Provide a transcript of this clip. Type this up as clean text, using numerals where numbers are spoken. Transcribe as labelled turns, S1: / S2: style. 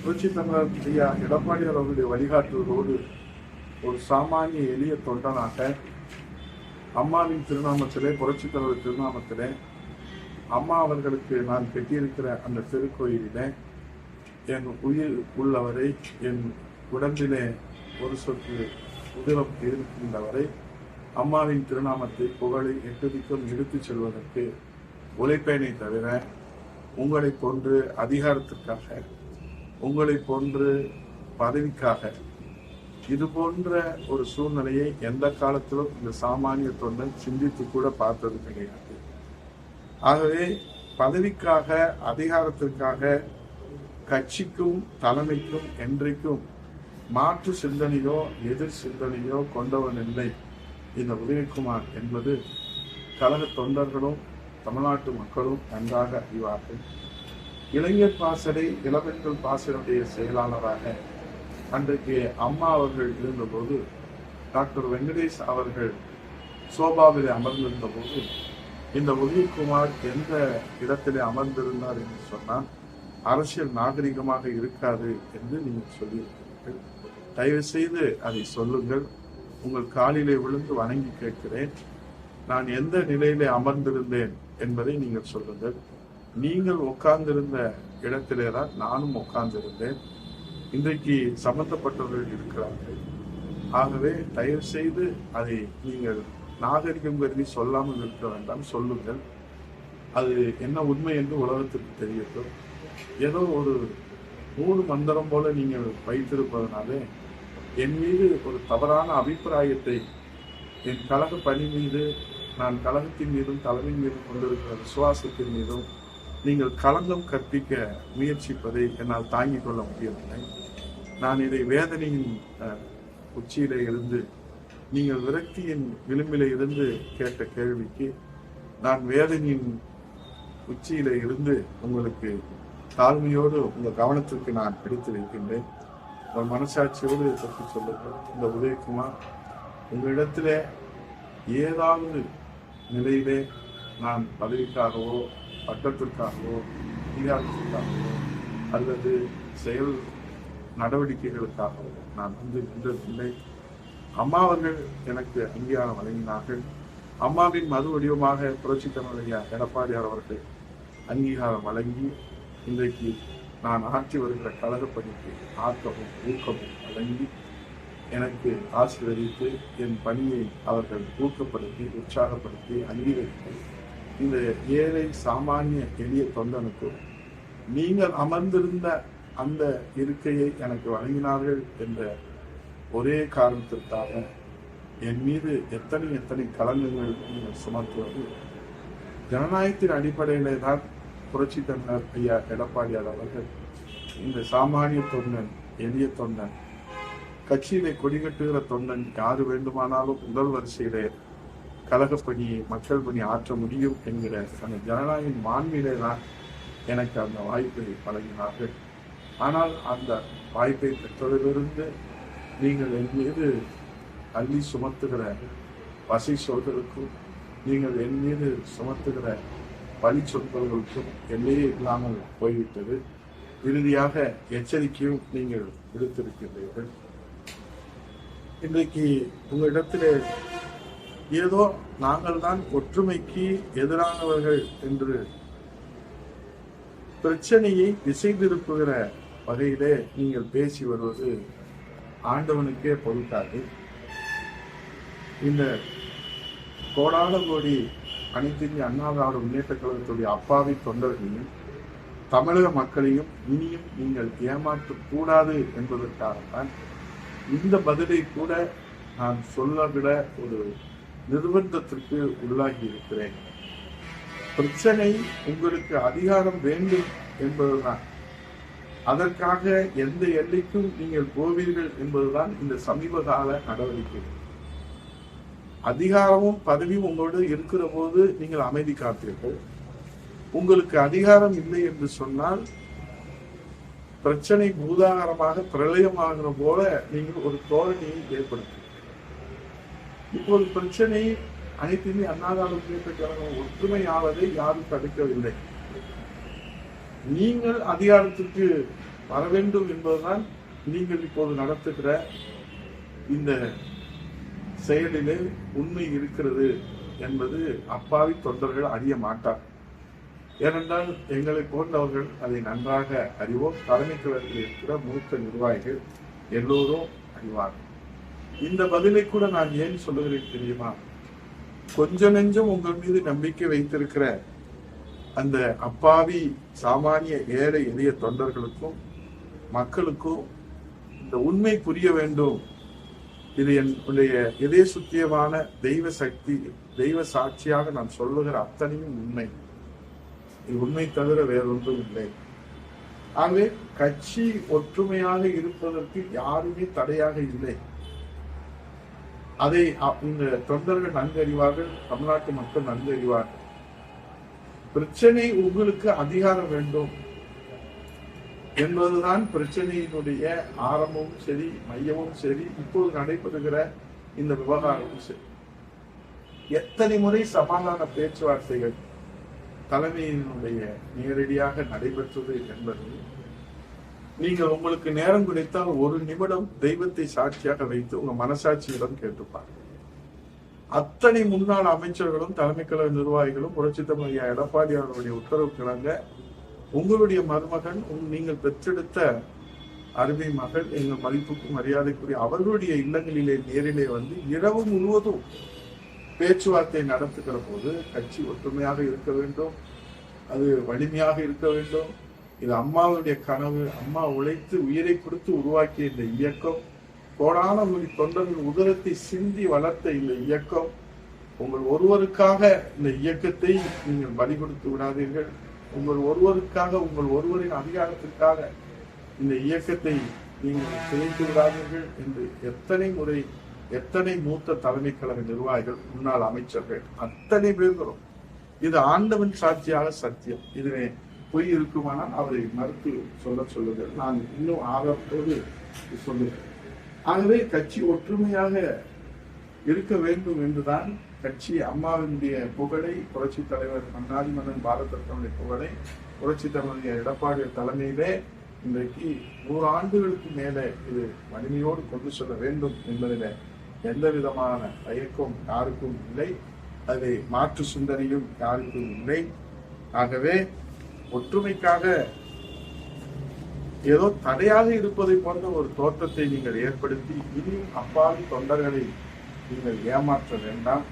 S1: புரட்சி தமிழர் ஐயா எடப்பாடியார் அவர்களுடைய வழிகாட்டுவதோடு ஒரு சாமானிய எளிய தொண்டனாக அம்மாவின் திருநாமத்திலே, புரட்சி தலைவர் திருநாமத்திலே, அம்மா அவர்களுக்கு நான் கட்டியிருக்கிற அந்த திருக்கோயிலிலே என் உயிர் உள்ளவரை, என் உடம்பிலே ஒரு சொட்டு உதிரம் இருக்கின்றவரை அம்மாவின் திருநாமத்தை புகழை எட்டுதிக்கும் எடுத்துச் செல்வதற்கு உழைப்பேனை தவிர உங்களை போன்று அதிகாரத்திற்காக, உங்களை போன்று பதவிக்காக, இது போன்ற ஒரு சூழ்நிலையை எந்த காலத்திலும் இந்த சாமானிய தொண்டன் சிந்தித்து கூட பார்த்தது கிடையாது. ஆகவே பதவிக்காக, அதிகாரத்திற்காக கட்சிக்கும் தலைமைக்கும் என்றைக்கும் மாற்று சிந்தனையோ எதிர் சிந்தனையோ கொண்டவன் இல்லை இந்த உதயகுமார் என்பது கழக தொண்டர்களும் தமிழ்நாட்டு மக்களும் நன்றாக அறிவார்கள். இளைஞர் பாசறை, இளம்பெண்கள் பாசறையுடைய செயலாளராக அன்றைக்கு அம்மா அவர்கள் இருந்தபோது, டாக்டர் வெங்கடேஷ் அவர்கள் சோபாவிலே அமர்ந்திருந்த போது இந்த உதயகுமார் எந்த இடத்திலே அமர்ந்திருந்தார் என்று சொன்னால் அரசியல் நாகரிகமாக இருக்காது என்று நீங்கள் சொல்லியிருக்கிறீர்கள். தயவு செய்து அதை சொல்லுங்கள். உங்கள் காலிலே விழுந்து வணங்கி கேட்கிறேன். நான் எந்த நிலையிலே அமர்ந்திருந்தேன் என்பதை நீங்கள் சொல்லுங்கள். நீங்கள் உட்கார்ந்திருந்த இடத்திலே தான் நானும் உட்கார்ந்திருந்தேன். இன்றைக்கு சம்பந்தப்பட்டவர்கள் இருக்கிறார்கள். ஆகவே தயவு செய்து அதை நீங்கள் நாகரிகம் கருதி சொல்லாமல் இருக்க வேண்டாம், சொல்லுங்கள். அது என்ன உண்மை என்று உலகத்துக்கு தெரியட்டும். ஏதோ ஒரு மூடு மந்திரம் போல நீங்கள் வைத்திருப்பதனாலே என் மீது ஒரு தவறான அபிப்பிராயத்தை, என் கழக பணி மீது, நான் கழகத்தின் மீதும் தலைமை மீதும் கொண்டிருக்கிற விசுவாசத்தின் மீதும் நீங்கள் களங்கம் கற்பிக்க முயற்சிப்பதை என்னால் தாங்கிக் கொள்ள முடியவில்லை. நான் இதை வேதனையின் உச்சியிலே இருந்து, நீங்கள் விரக்தியின் விளிம்பிலே இருந்து கேட்ட கேள்விக்கு நான் வேதனையின் உச்சியிலே இருந்து உங்களுக்கு தாழ்மையோடு உங்கள் கவனத்திற்கு நான் எடுத்து வைக்கின்றேன். உங்கள் மனசாட்சியோடு பற்றி சொல்லுங்கள். இந்த உதயகுமார் உங்களிடத்திலே ஏதாவது நிலையிலே நான் பதவிக்காகவோ, பட்டத்திற்காகவோ, அதிகாரத்திற்காகவோ அல்லது செயல் நடவடிக்கைகளுக்காகவோ நான் நின்றதில்லை. அம்மா அவர்கள் எனக்கு அங்கீகாரம் வழங்கினார்கள். அம்மாவின் மறு வடிவமாக புரட்சி தமிழர் எடப்பாடியார் அவர்கள் அங்கீகாரம் வழங்கி இன்றைக்கு நான் ஆற்றி வருகிற கழக பணிக்கு ஆக்கமும் ஊக்கமும் வழங்கி எனக்கு ஆசீர்வதித்து என் பணியை அவர்கள் ஊக்கப்படுத்தி, உற்சாகப்படுத்தி, அங்கீகரித்து இந்த ஏழை சாமானிய எளிய தொண்டனுக்கும் நீங்கள் அமர்ந்திருந்த அந்த இருக்கையை எனக்கு வழங்கினார்கள் என்ற ஒரே காரணத்திற்காக என் மீது எத்தனை எத்தனை களங்கங்கள் நீங்கள் சுமத்துவது. ஜனநாயகத்தின் அடிப்படையிலே தான் புரட்சி தமிழர் ஐயா எடப்பாடியார் அவர்கள் இந்த சாமானிய தொண்டன், எளிய தொண்டன், கட்சியிலே கொடிகட்டுகிற தொண்டன் யாரு வேண்டுமானாலும் முதல் வரிசையிலே கழக பணியை, மக்கள் பணி ஆற்ற முடியும் என்கிற அந்த ஜனநாயக மாண்பிலே தான் எனக்கு அந்த வாய்ப்பை வழங்கினார்கள். ஆனால் அந்த வாய்ப்பை பெற்றதிலிருந்து நீங்கள் என் மீது அள்ளி சுமத்துகிற பசை சொல்களுக்கும், நீங்கள் என் மீது சுமத்துகிற பழி சொற்களுக்கும் எல்லையே இல்லாமல் போய்விட்டது. இறுதியாக எச்சரிக்கையும் நீங்கள் விடுத்திருக்கின்றீர்கள். இன்றைக்கு உங்களிடத்திலே ஏதோ நாங்கள் தான் ஒற்றுமைக்கு எதிரானவர்கள் என்று பிரச்சனையை திசை திருப்புகிற வகையிலே நீங்கள் பேசி வருவது ஆண்டவனுக்கே பொறுக்காது. இந்த கோடான கோடி அனைத்து இந்திய அண்ணா திராவிட முன்னேற்ற கழகத்துடைய அப்பாவி தொண்டர்களையும் தமிழக மக்களையும் இனியும் நீங்கள் ஏமாற்றக்கூடாது என்பதற்காகத்தான் இந்த பதிலை கூட நான் சொல்லவிட ஒரு நிர்பந்தத்திற்கு உள்ளாகி இருக்கிறேன். பிரச்சனை உங்களுக்கு அதிகாரம் வேண்டும் என்பதுதான். அதற்காக எந்த எல்லைக்கும் நீங்கள் போவீர்கள் என்பதுதான் இந்த சமீப கால நடவடிக்கை. அதிகாரமும் பதவியும் உங்களோடு இருக்கிற போது நீங்கள் அமைதி காப்பீர்கள். உங்களுக்கு அதிகாரம் இல்லை என்று சொன்னால் பிரச்சனை பூதாகரமாக பிரளயமாகிற போல நீங்கள் ஒரு தோரணையை ஏற்படுத்தும். இப்போது பிரச்சனை அனைத்து இந்திய அண்ணா திராவிட முன்னேற்ற கழகம் ஒற்றுமையாவதை யாரும் தடுக்கவில்லை. நீங்கள் அதிகாரத்துக்கு வர வேண்டும் என்பதுதான் நீங்கள் இப்போது நடத்துகிற இந்த செயலிலே உண்மை இருக்கிறது என்பது அப்பாவி தொண்டர்கள் அறிய மாட்டார். ஏனென்றால் எங்களை போன்றவர்கள் அதை நன்றாக அறிவோம். தலைமை கழகத்தில் இருக்கிற மூத்த நிர்வாகிகள் எல்லோரும் அறிவார்கள். இந்த பதிலை கூட நான் ஏன் சொல்லுகிறேன் தெரியுமா? கொஞ்ச நெஞ்சம் உங்கள் மீது நம்பிக்கை வைத்திருக்கிற அந்த அப்பாவி சாமானிய ஏழை எளிய தொண்டர்களுக்கும் மக்களுக்கும் இந்த உண்மை புரிய வேண்டும். இது என்னுடைய இதய சுத்தியமான தெய்வ சக்தி, தெய்வ சாட்சியாக நான் சொல்லுகிற அத்தனையும் உண்மை. இது உண்மை தவிர வேறொன்றும் இல்லை. ஆகவே கட்சி ஒற்றுமையாக இருப்பதற்கு யாருமே தடையாக இல்லை. அதை இந்த தொண்டர்கள் நன்கு அறிவார்கள், தமிழ்நாட்டு மக்கள் நன்கு அறிவார்கள். பிரச்சனை உங்களுக்கு அதிகாரம் வேண்டும் என்பதுதான் பிரச்சனையினுடைய ஆரம்பமும் சரி, மையமும் சரி, இப்போது நடைபெறுகிற இந்த விவகாரமும் சரி. எத்தனை முறை சமாதான பேச்சுவார்த்தைகள் தலைமையினுடைய நேரடியாக நடைபெற்றது என்பது நீங்கள் உங்களுக்கு நேரம் கிடைத்தால் ஒரு நிமிடம் தெய்வத்தை சாட்சியாக வைத்து உங்க மனசாட்சியிடம் கேட்டுப்பாங்க. அத்தனை முன்னாள் அமைச்சர்களும் தலைமை கழக நிர்வாகிகளும் புரட்சி தமிழ் எடப்பாடி அவர்களுடைய உத்தரவு கிழங்க உங்களுடைய மருமகன் நீங்கள் பெற்றெடுத்த அருமை மகள் எங்கள் மதிப்புக்கும் மரியாதைக்குரிய அவர்களுடைய இல்லங்களிலே நேரிலே வந்து இரவு முழுவதும் பேச்சுவார்த்தை நடத்துகிற போது கட்சி ஒற்றுமையாக இருக்க வேண்டும், அது வலிமையாக இருக்க வேண்டும். இது அம்மாவுடைய கனவு. அம்மா உழைத்து உயிரை கொடுத்து உருவாக்கிய இந்த இயக்கம், கோடான கோடி தொண்டர்கள் உதரத்தை சிந்தி வளர்த்த இந்த இயக்கம். உங்கள் ஒருவருக்காக இந்த இயக்கத்தை நீங்கள் பலி கொடுத்து விடாதீர்கள். உங்கள் ஒருவருக்காக, உங்கள் ஒருவரின் அதிகாரத்திற்காக இந்த இயக்கத்தை நீங்கள் சிதைத்து விடாதீர்கள் என்று எத்தனை முறை எத்தனை மூத்த தலைமை கழக நிர்வாகிகள், முன்னாள் அமைச்சர்கள் அத்தனை பேர்களும் இது ஆண்டவன் சாட்சியாக சத்தியம். இதுவே பொய் இருக்குமானால் அவரை மறுத்து சொல்லுங்கள். நான் இன்னும் ஆர்வத்தோடு சொல்லுகிறேன். ஆகவே கட்சி ஒற்றுமையாக இருக்க வேண்டும் என்றுதான் கட்சி அம்மாவினுடைய புகழை, புரட்சி தலைவர் மன்னாதி மன்னன் பாரத ரத்னாவுடைய புகழை புரட்சி தலைவர் எடப்பாடி தலைமையிலே இன்றைக்கு 100 ஆண்டுகளுக்கு மேலே இது வலிமையோடு கொண்டு செல்ல வேண்டும் என்பதில் எந்த விதமான தயக்கம் யாருக்கும் இல்லை. அதை மாற்று சிந்தனையும் யாருக்கும் இல்லை. ஆகவே ஒற்றுமைக்காக ஏதோ தடையாக இருப்பதை போன்ற ஒரு தோற்றத்தை நீங்கள் ஏற்படுத்தி இனியும் அப்பாவி தொண்டர்களை நீங்கள் ஏமாற்ற வேண்டாம்.